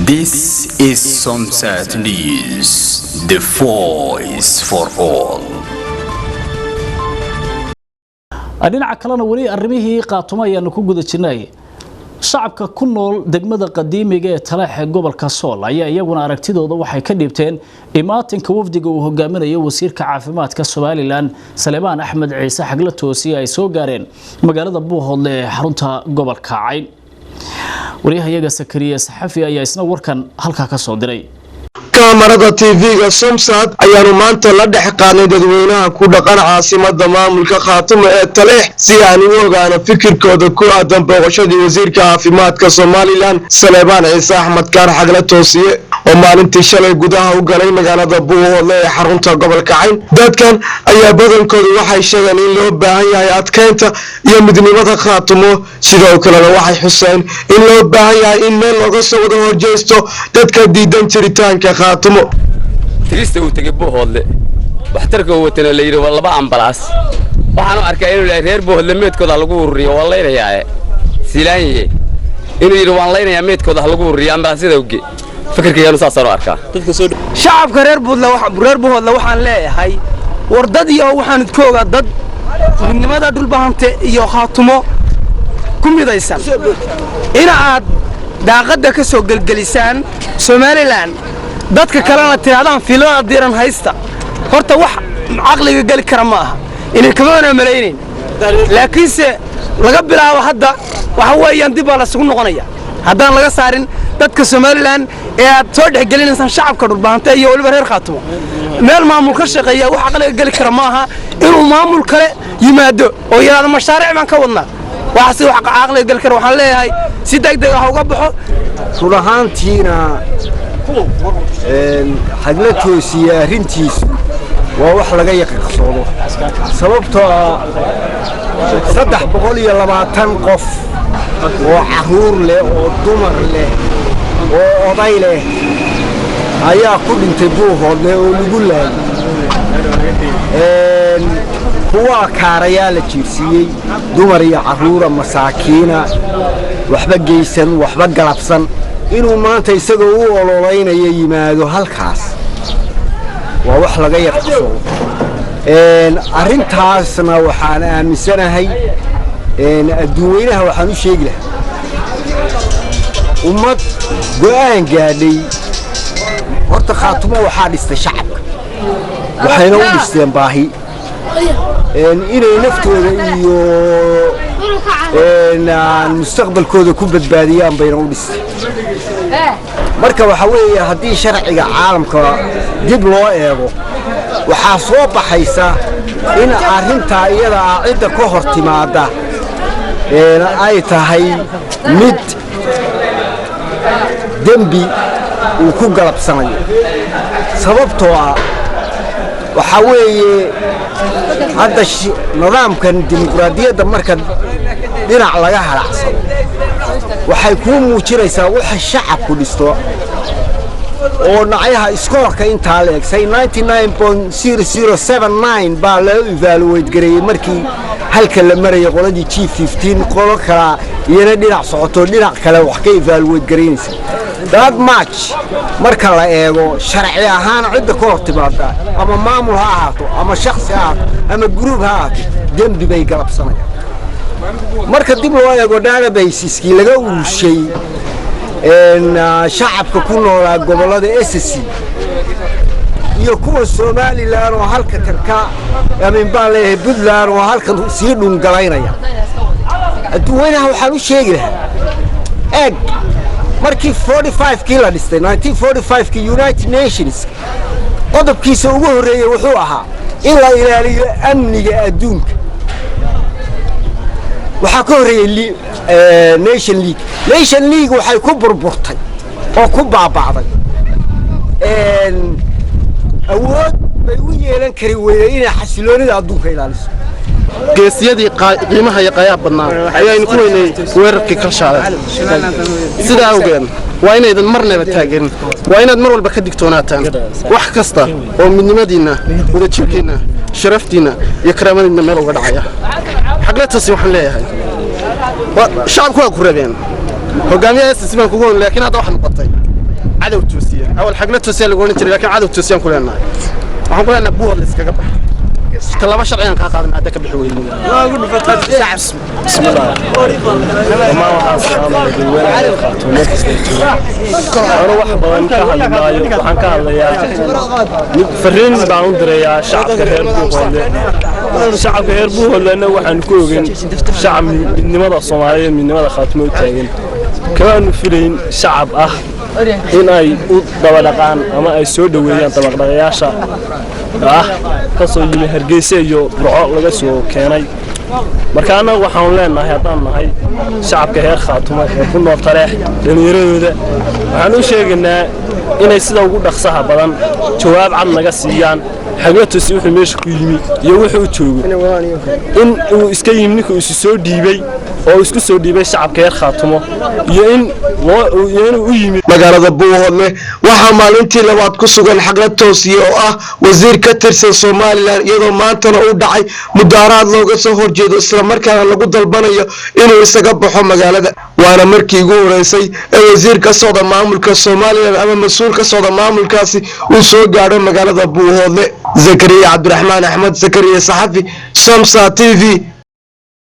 This is Somsat News, the voice for all. dhinaca kalena wali arrimihii qaatuma ayaan ku guda jirnay shacabka ku nool degmada qadiimiga ee Taleex gobolka Sool ayaa iyaguna aragtidooda waxay ka dhibteen imaatinka wafdiga uu hogaaminayo wasiirka caafimaadka Soomaaliland Saleemaan Axmed Ciise Xagla Toosiye ay soo gaareen magaalada Buuhoodle ee xarunta gobolka Cayn wariyahayaga Sakariya Saxafi ayaa isna warkan halka ka soo diray كاميرا تيفيغا سومسات ayaanu maanta la dhex qaadnay dadweynaha ku dhaqan caasimada maamulka Khaatumo ee Taleex si aan u ogaano fikirkooda ku aadan booqashadii wasiirka caafimaadka Soomaaliland Saleemaan Ciise Axmed Xagla Toosiye oo maalintii shalay gudaha u galay magaalada Buuhoodle ee xarunta gobolka Cayn dadkan ayaa badankoodu waxay sheegeen in loo baahan yahay adkeynta iyo midnimada Khaatumo sidoo kale waxay xuseen in loo baahan yahay in meel laga soo wada horjeesto dadka diidan jiritaanka Khaatumo tirista uu tagay Buuhoodle waxtarka uu watana la yiri laba ambalaas waxaan arkay inuu reer Buuhoodle meedkooda lagu ururiyo wallaynayaa silaanye inuu yiri waan laynayaa meedkooda lagu ururiyo ambalaasada uge fikirkayga saas soo arkaa shacabka reer Buuhoodle waxaan leeyahay wardad iyo waxaan ku ogaa dad midnimada dhulbaahante iyo Khaatumo ku midaysan ina aad daaqada ka soo galgalisaan Soomaaliland dadka kalena tiraadaan fiilada diiran haysta horta wax aqliga gali kara ma aha inay kamoona maleeyeen laakiinse laga bilaabo hadda waxa weeyaan dib la isugu noqonaya haddaan laga saarin dadka Soomaaliland ee aad soo dhexgelinaysan shacabka dhulbaahanta iyo waliba reer Khaatumo meel maamul ka shaqeeya wax aqliga gali kara ma aha inuu maamul kale yimaado oo yiraahdo mashaariic baan ka wadnaa waxa wax aqliga gali kara waxaan leeyahay si degdeg ah uga baxo ruuxaantiina Xagla Toosiye arintiisu waa wax laga yaqaaqsoodo sababtoo 320 qof oo caruur leh oo dumar leh oo oday leh ayaa ku dhintay Buuhoodle oo lagu laayay kuwa kaarayaa la jiirsiiyay dumar iyo caruur masaakiina waxba geysan waxba galabsan inuu maanta isagoo u ololeynayo yimaado halkaas waa wax laga yaqso arintaasna waxaan aaminsanahay adduunyada waxaan u sheegi lahaa ummad go'aan gaadhay horta Khaatumo waxa dhistay shacabka waxayna u dhisteen baahi inay naftooda iyo mustaqbalkooda ku badbaadiyaan bayna u dhisteen marka waxa weeye hadii sharciga caalamka dib loo eego waxa soo baxaysa in arinta iyada cid ka hortimaada ay tahay mid dambi uu ku galabsanayo sababtoo ah waxa weeye hadda nidaamkan dimuqraadiyadda marka dhinac laga halacsado waxay ku muujinaysaa waxa shacabku dhisto oo nacayaha iskoorka inta la eegsay 99.0079 baa la evaluate gareeyay markii halka la maray qoladii G15 qolo kala iyana dhinac socoto dhinac kale wax ka evaluate gareynaysa that much marka la eego sharci ahaan cid ka hortimaada ama maamul ha ahaato ama shakhsi ha ama group ha ahaato dambi bay galabsanayaan marka dib loo eego databaseski laga urushay shacabka ku nool gobolada SSC iyo kuwa Soomaaliland oo halka tarka ama baa Puntland oo halka sii dhungalaynaya adduunyada waxaan u sheegi lahaa eeg markii 45 kii la dhistay 1945 kii United Nations qodobkiisa ugu horeeyay wuxuu ahaa in la ilaaliyo amniga adduunka waxa ka horeeyay Nation League waxay ku burburtay oo ku baabacday awood bay u yeelan kari weeyay inay xasiloonida adduunka ilaaliso geesiyadii qiimaha iyo qayaab badnaa ayaynu ku weynay weerarkii ka shaalay sida awgeed waa inaydan marnaba taageerin waa inaad mar walba ka digtoonaataan wax kasta oo midnimadiina wada jirkeena sharaftiina iyo karaamadiina meel uga dhacaya Xagla Toosiye waxaan leeyahay shacabku waa ku rabeen hogaamiyaha SSC baan kugu laakiin hadda waxaan noqotay cadow toosiya awal xagna toosiya lagu oran jiray laakiin cadow toosiyan ku leenahay waxaan ku leenahay buuhoodle iskaga bax talaba sharciyan ka qaadan hadda ka bixi weeyeen waagu dhufatay bismillah ma waxa saamay dadweynaha qaatoono ana wax badan ka hadlayo waxaan ka hadlayaa mid fariin baan u dirayaa shacabka reer buuhoodle waxaan ku ogeyn shacab midnimada Soomaaliyeed midnimada qaatoono u taagan kaanu filayn shacab ah in ay u daba dhaqaan ama ay soo dhaweeyaan dabaqdhaqayaasha kasoo yimi Hargeysa iyo Burco laga soo keenay markaana waxaan leenahay haddaan nahay shacabka reer Khaatumo ee ku nool Taleex dhalinyarada waxaan u sheegnaa inay sida ugu dhaqsaha badan jawaab cad naga siiyaan xagatusi wuxuu meesha ku yimi iyo wuxuu joogo in uu iska yimniku isu soo dhiibay oo isku soo dhiibay shacabka reer Khaatumo iyo in uu yimi magaalada Buuhoodle waxa maalintii labaad ku sugan xagla toosiye oo ah wasiir ka tirsan Soomaaliland iyadoo maantana uu dhacay mudaaraad looga soo horjeedo isla markaana lagu dalbanayo inuu isaga baxo magaalada waana markii ugu horeysay ee wasiir ka socda maamulka Soomaaliland ama mas'uul ka socda maamulkaasi uu soo gaadho magaalada Buuhoodle Zakariya Cabdiraxmaan Axmed Zakariya Saxafi Shamsa TV